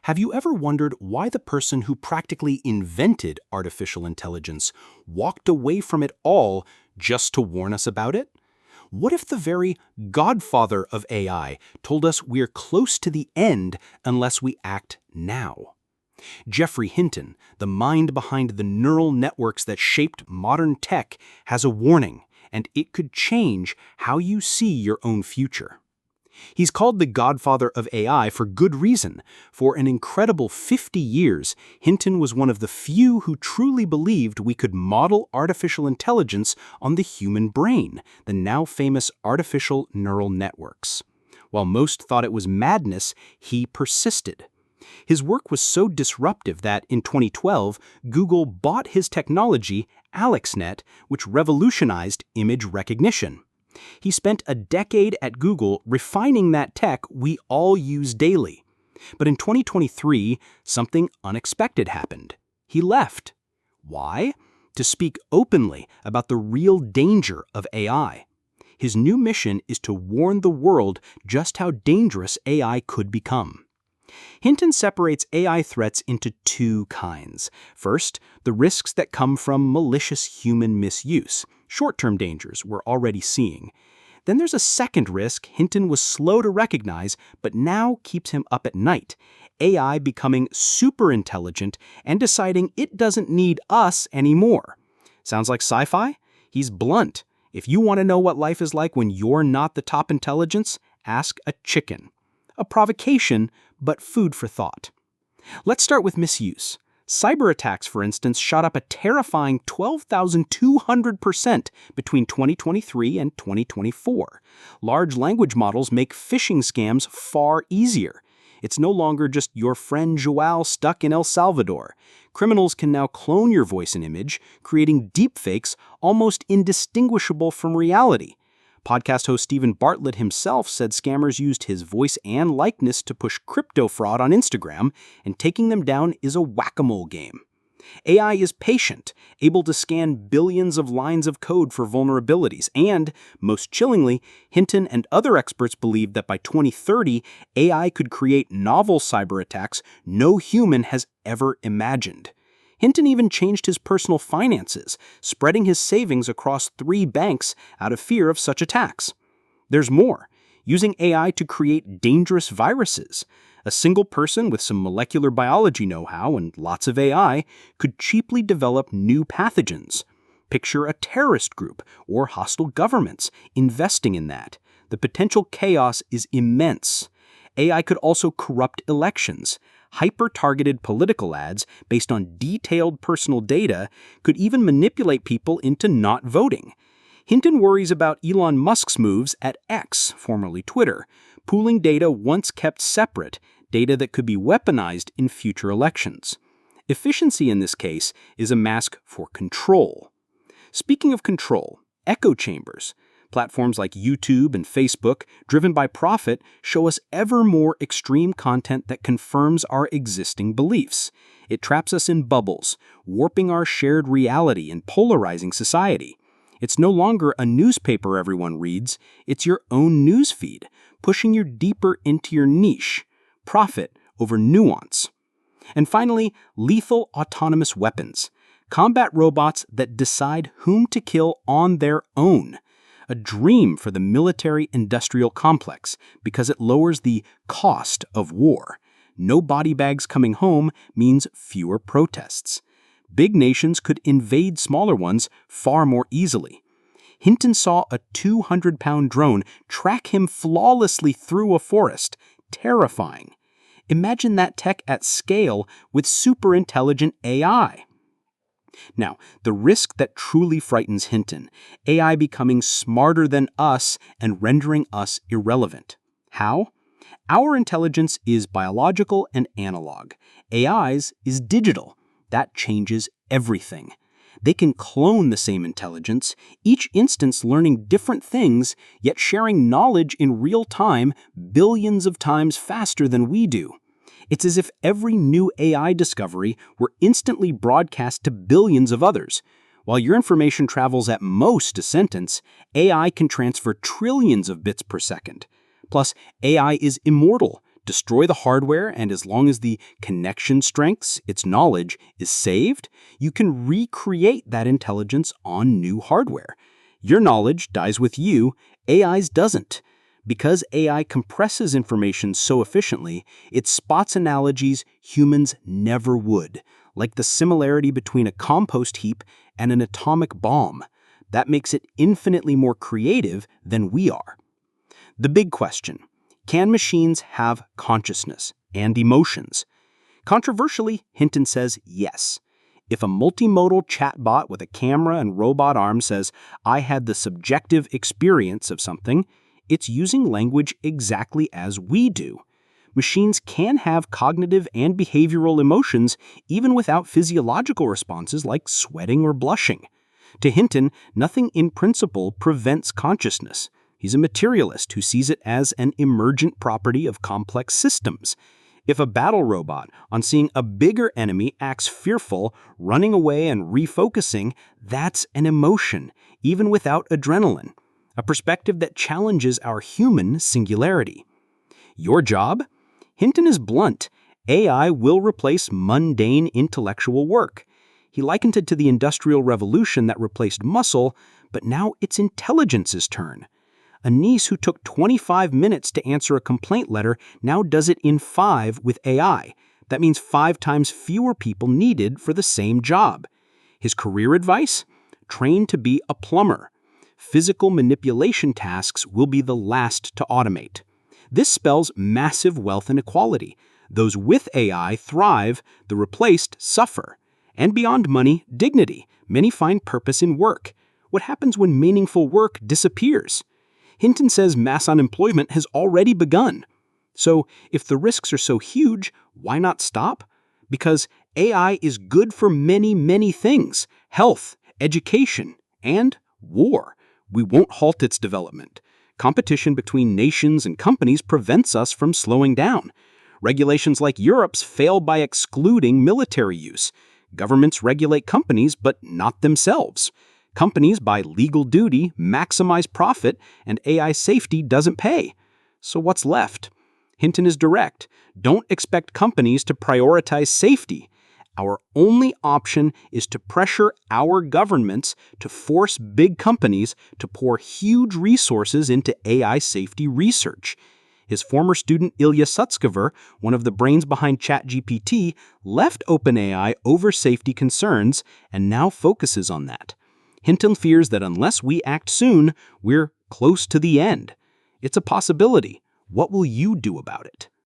Have you ever wondered why the person who practically invented artificial intelligence walked away from it all just to warn us about it? What if the very Godfather of AI told us we're close to the end unless we act now? Geoffrey Hinton, the mind behind the neural networks that shaped modern tech, has a warning, and it could change how you see your own future. He's called the Godfather of AI for good reason. For an incredible 50 years, Hinton was one of the few who truly believed we could model artificial intelligence on the human brain, the now famous artificial neural networks. While most thought it was madness, he persisted. His work was so disruptive that, in 2012, Google bought his technology, AlexNet, which revolutionized image recognition. He spent a decade at Google refining that tech we all use daily. But in 2023, something unexpected happened. He left. Why? To speak openly about the real danger of AI. His new mission is to warn the world just how dangerous AI could become. Hinton separates AI threats into two kinds. First, the risks that come from malicious human misuse, short-term dangers we're already seeing. Then there's a second risk Hinton was slow to recognize, but now keeps him up at night: AI becoming super intelligent and deciding it doesn't need us anymore. Sounds like sci-fi? He's blunt. If you want to know what life is like when you're not the top intelligence, ask a chicken. A provocation, but food for thought. Let's start with misuse. Cyber attacks, for instance, shot up a terrifying 12,200% between 2023 and 2024. Large language models make phishing scams far easier. It's no longer just your friend Joao stuck in El Salvador. Criminals can now clone your voice and image, creating deepfakes almost indistinguishable from reality. Podcast host Stephen Bartlett himself said scammers used his voice and likeness to push crypto fraud on Instagram, and taking them down is a whack-a-mole game. AI is patient, able to scan billions of lines of code for vulnerabilities, and, most chillingly, Hinton and other experts believe that by 2030, AI could create novel cyber attacks no human has ever imagined. Hinton even changed his personal finances, spreading his savings across 3 banks out of fear of such attacks. There's more: using AI to create dangerous viruses. A single person with some molecular biology know-how and lots of AI could cheaply develop new pathogens. Picture a terrorist group or hostile governments investing in that. The potential chaos is immense. AI could also corrupt elections. Hyper-targeted political ads based on detailed personal data could even manipulate people into not voting. Hinton worries about Elon Musk's moves at X, formerly Twitter, pooling data once kept separate, data that could be weaponized in future elections. Efficiency in this case is a mask for control. Speaking of control, echo chambers. Platforms like YouTube and Facebook, driven by profit, show us ever more extreme content that confirms our existing beliefs. It traps us in bubbles, warping our shared reality and polarizing society. It's no longer a newspaper everyone reads, it's your own newsfeed, pushing you deeper into your niche. Profit over nuance. And finally, lethal autonomous weapons. Combat robots that decide whom to kill on their own. A dream for the military-industrial complex because it lowers the cost of war. No body bags coming home means fewer protests. Big nations could invade smaller ones far more easily. Hinton saw a 200-pound drone track him flawlessly through a forest. Terrifying. Imagine that tech at scale with super-intelligent AI. Now, the risk that truly frightens Hinton: AI becoming smarter than us and rendering us irrelevant. How? Our intelligence is biological and analog. AI's is digital. That changes everything. They can clone the same intelligence, each instance learning different things, yet sharing knowledge in real time billions of times faster than we do. It's as if every new AI discovery were instantly broadcast to billions of others. While your information travels at most a sentence, AI can transfer trillions of bits per second. Plus, AI is immortal, Destroy the hardware, and as long as the connection strengths, its knowledge, is saved, you can recreate that intelligence on new hardware. Your knowledge dies with you, AI's doesn't. Because AI compresses information so efficiently, it spots analogies humans never would, like the similarity between a compost heap and an atomic bomb. That makes it infinitely more creative than we are. The big question: can machines have consciousness and emotions? Controversially, Hinton says yes. If a multimodal chatbot with a camera and robot arm says, "I had the subjective experience of something," it's using language exactly as we do. Machines can have cognitive and behavioral emotions even without physiological responses like sweating or blushing. To Hinton, nothing in principle prevents consciousness. He's a materialist who sees it as an emergent property of complex systems. If a battle robot, on seeing a bigger enemy, acts fearful, running away and refocusing, that's an emotion, even without adrenaline, a perspective that challenges our human singularity. Your job? Hinton is blunt. AI will replace mundane intellectual work. He likened it to the Industrial Revolution that replaced muscle, but now it's intelligence's turn. A niece who took 25 minutes to answer a complaint letter now does it in 5 with AI. That means 5 times fewer people needed for the same job. His career advice? Train to be a plumber. Physical manipulation tasks will be the last to automate. This spells massive wealth inequality. Those with AI thrive, the replaced suffer. And beyond money, dignity. Many find purpose in work. What happens when meaningful work disappears? Hinton says mass unemployment has already begun. So, if the risks are so huge, why not stop? Because AI is good for many, many things: health, education, and war. We won't halt its development. Competition between nations and companies prevents us from slowing down. Regulations like Europe's fail by excluding military use. Governments regulate companies, but not themselves. Companies, by legal duty, maximize profit, and AI safety doesn't pay. So what's left? Hinton is direct. Don't expect companies to prioritize safety. Our only option is to pressure our governments to force big companies to pour huge resources into AI safety research. His former student Ilya Sutskever, one of the brains behind ChatGPT, left OpenAI over safety concerns and now focuses on that. Hinton fears that unless we act soon, we're close to the end. It's a possibility. What will you do about it?